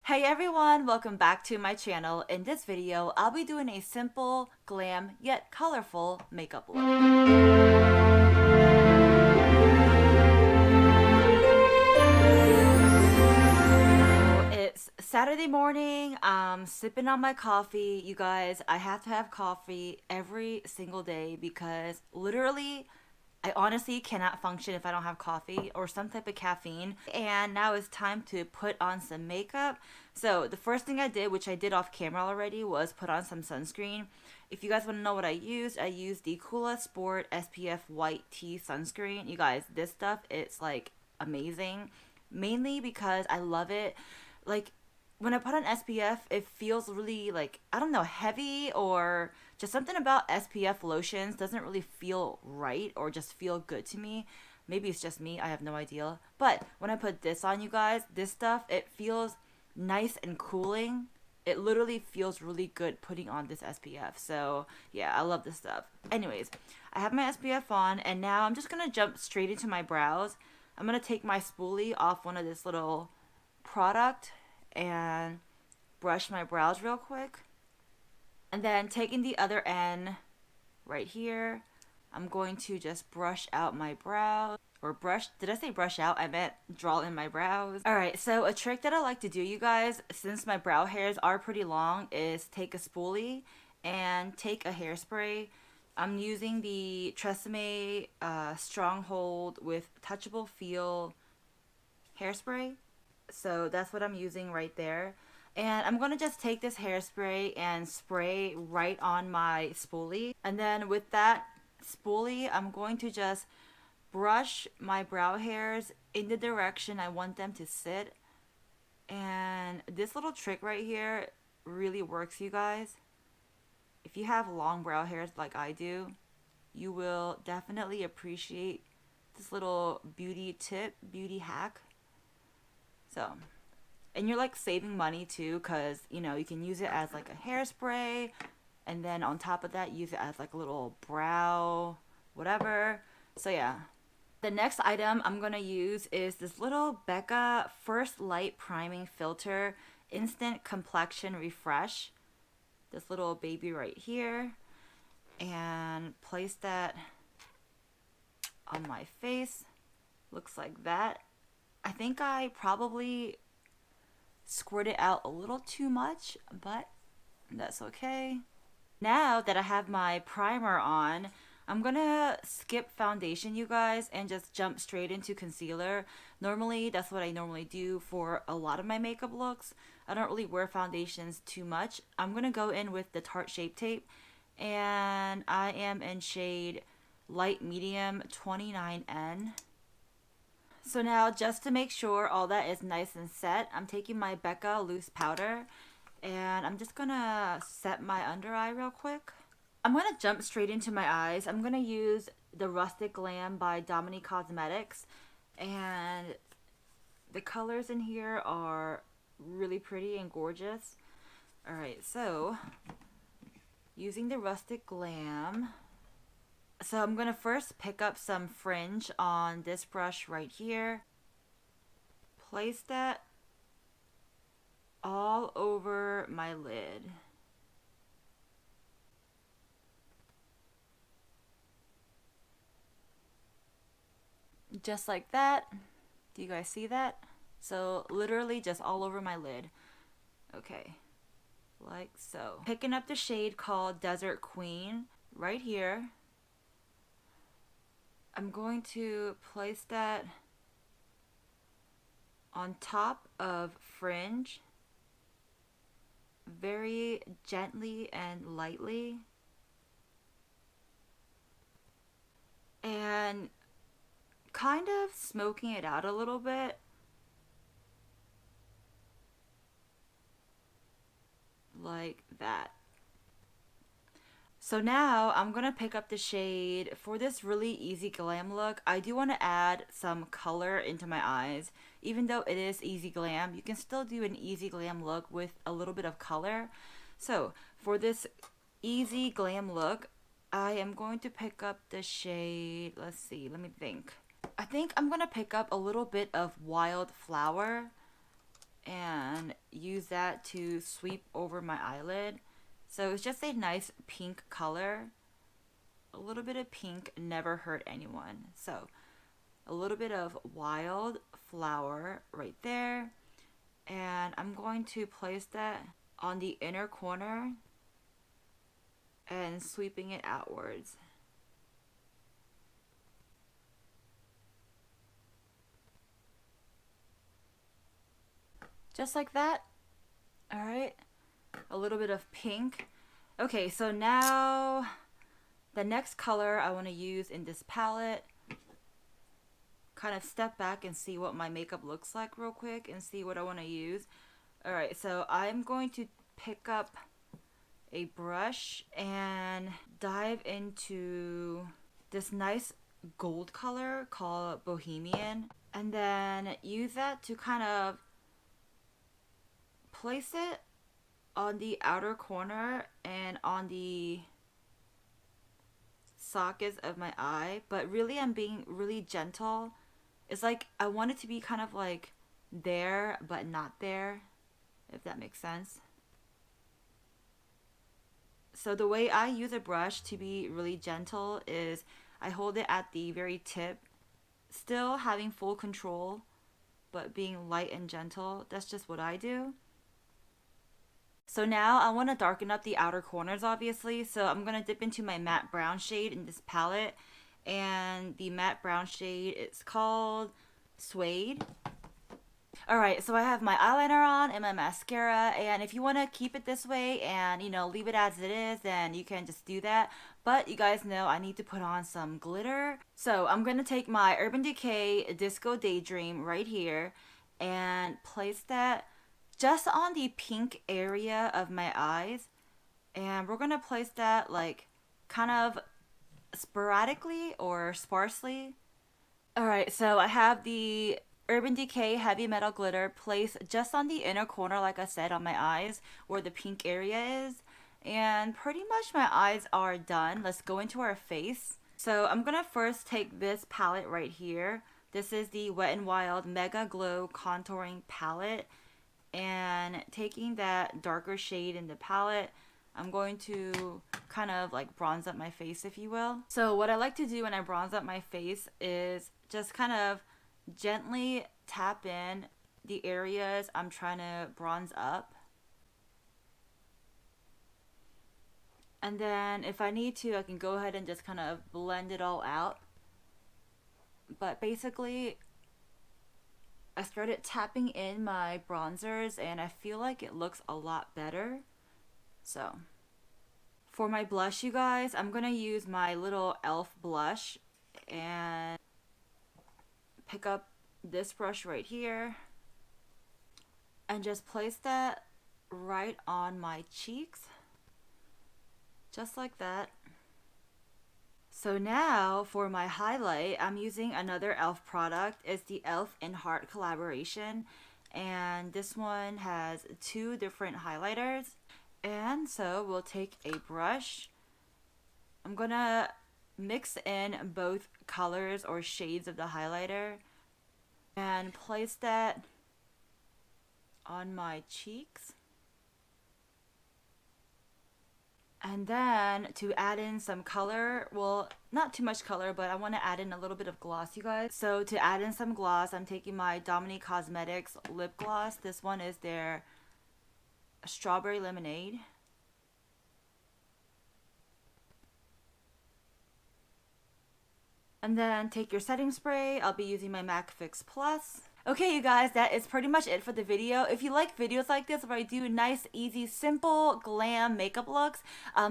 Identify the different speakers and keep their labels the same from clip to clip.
Speaker 1: Hey everyone, welcome back to my channel. In this video, I'll be doing a simple, glam, yet colorful makeup look. It's Saturday morning, I'm sipping on my coffee. You guys, I have to have coffee every single day because literally I honestly cannot function if I don't have coffee or some type of caffeine. And now it's time to put on some makeup. So the first thing I did, which I did off camera already, was put on some sunscreen. If you guys want to know what I used the Kula Sport SPF White Tea Sunscreen. You guys, this stuff, it's like amazing. Mainly because I love it. Like when I put on SPF, it feels really like, I don't know, heavy, or just something about SPF lotions doesn't really feel right or just feel good to me. Maybe it's just me, I have no idea. But when I put this on, you guys, this stuff, it feels nice and cooling. It literally feels really good putting on this SPF. So yeah, I love this stuff. Anyways, I have my SPF on and now I'm just gonna jump straight into my brows. I'm gonna take my spoolie off one of this little product and brush my brows real quick. And then taking the other end right here, I'm going to just brush out my brows. Or brush, did I say brush out? I meant draw in my brows. Alright, so a trick that I like to do, you guys, since my brow hairs are pretty long, is take a spoolie and take a hairspray. I'm using the Tresemme Stronghold with Touchable Feel hairspray. So that's what I'm using right there. And I'm going to just take this hairspray and spray right on my spoolie. And then with that spoolie, I'm going to just brush my brow hairs in the direction I want them to sit. And this little trick right here really works, you guys. If you have long brow hairs like I do, you will definitely appreciate this little beauty tip, beauty hack. So, and you're like saving money too, because you know you can use it as like a hairspray, and then on top of that use it as like a little brow whatever. So yeah, the next item I'm gonna use is this little Becca First Light Priming Filter Instant Complexion Refresh. This little baby right here, and place that on my face. Looks like that. I think I probably squirted out a little too much, but that's okay. Now that I have my primer on, I'm gonna skip foundation, you guys, and just jump straight into concealer. Normally, that's what I normally do for a lot of my makeup looks. I don't really wear foundations too much. I'm gonna go in with the Tarte Shape Tape, and I am in shade Light Medium 29N. So now, just to make sure all that is nice and set, I'm taking my Becca Loose Powder and I'm just gonna set my under eye real quick. I'm gonna jump straight into my eyes. I'm gonna use the Rustic Glam by Dominique Cosmetics, and the colors in here are really pretty and gorgeous. Alright, so using the Rustic Glam, so I'm going to first pick up some fringe on this brush right here. Place that all over my lid. Just like that. Do you guys see that? So literally just all over my lid. Okay. Like so. Picking up the shade called Desert Queen right here. I'm going to place that on top of fringe very gently and lightly, and kind of smoking it out a little bit, like that. So now I'm going to pick up the shade for this really easy glam look. I do want to add some color into my eyes. Even though it is easy glam, you can still do an easy glam look with a little bit of color. So for this easy glam look, I am going to pick up the shade, let's see, let me think. I think I'm going to pick up a little bit of Wild Flower and use that to sweep over my eyelid. So it's just a nice pink color. A little bit of pink never hurt anyone. So a little bit of wild flower right there. And I'm going to place that on the inner corner and sweeping it outwards. Just like that. All right. A little bit of pink. Okay, so now the next color I want to use in this palette, kind of step back and see what my makeup looks like real quick and see what I want to use. All right, so I'm going to pick up a brush and dive into this nice gold color called Bohemian, and then use that to kind of place it on the outer corner and on the sockets of my eye. But really, I'm being really gentle. It's like I want it to be kind of like there but not there, if that makes sense. So the way I use a brush to be really gentle is I hold it at the very tip, still having full control but being light and gentle. That's just what I do. So now I want to darken up the outer corners, obviously. So I'm going to dip into my matte brown shade in this palette. And the matte brown shade is called Suede. Alright, so I have my eyeliner on and my mascara. And if you want to keep it this way and, you know, leave it as it is, then you can just do that. But you guys know I need to put on some glitter. So I'm going to take my Urban Decay Disco Daydream right here and place that just on the pink area of my eyes. And we're going to place that like kind of sporadically or sparsely. Alright, so I have the Urban Decay Heavy Metal Glitter placed just on the inner corner, like I said, on my eyes where the pink area is. And pretty much my eyes are done. Let's go into our face. So I'm going to first take this palette right here. This is the Wet n Wild Mega Glow Contouring Palette. And taking that darker shade in the palette, I'm going to kind of like bronze up my face, if you will. So what I like to do when I bronze up my face is just kind of gently tap in the areas I'm trying to bronze up. And then if I need to, I can go ahead and just kind of blend it all out. But basically, I started tapping in my bronzers and I feel like it looks a lot better. So for my blush, you guys, I'm going to use my little e.l.f. blush and pick up this brush right here and just place that right on my cheeks. Just like that. So now for my highlight, I'm using another e.l.f. product. It's the e.l.f. in Heart collaboration. And this one has two different highlighters. And so we'll take a brush. I'm going to mix in both colors or shades of the highlighter and place that on my cheeks. And then to add in some color, well, not too much color, but I want to add in a little bit of gloss, you guys. So to add in some gloss, I'm taking my Dominique Cosmetics lip gloss. This one is their Strawberry Lemonade. And then take your setting spray. I'll be using my MAC Fix Plus. Okay, you guys, that is pretty much it for the video. If you like videos like this where I do nice, easy, simple, glam makeup looks,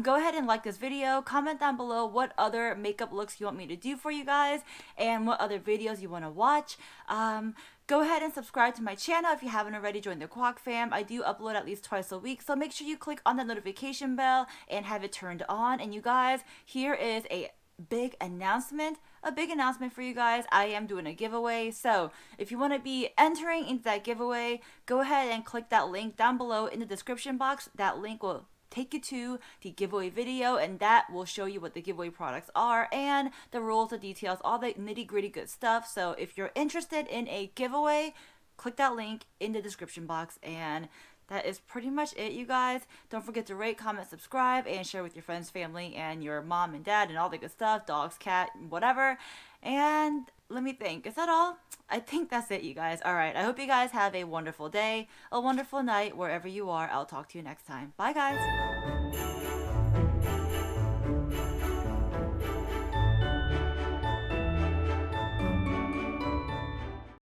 Speaker 1: go ahead and like this video. Comment down below what other makeup looks you want me to do for you guys and what other videos you want to watch. Go ahead and subscribe to my channel if you haven't already. Joined the Kwak fam. I do upload at least twice a week, so make sure you click on the notification bell and have it turned on. And you guys, here is a big announcement for you guys. I am doing a giveaway, so if you want to be entering into that giveaway, go ahead and click that link down below in the description box. That link will take you to the giveaway video, and that will show you what the giveaway products are and the rules, the details, all the nitty-gritty good stuff. So if you're interested in a giveaway, click that link in the description box. And that is pretty much it, you guys. Don't forget to rate, comment, subscribe, and share with your friends, family, and your mom and dad, and all the good stuff, dogs, cat, whatever. And let me think, is that all? I think that's it, you guys. All right, I hope you guys have a wonderful day, a wonderful night, wherever you are. I'll talk to you next time. Bye, guys.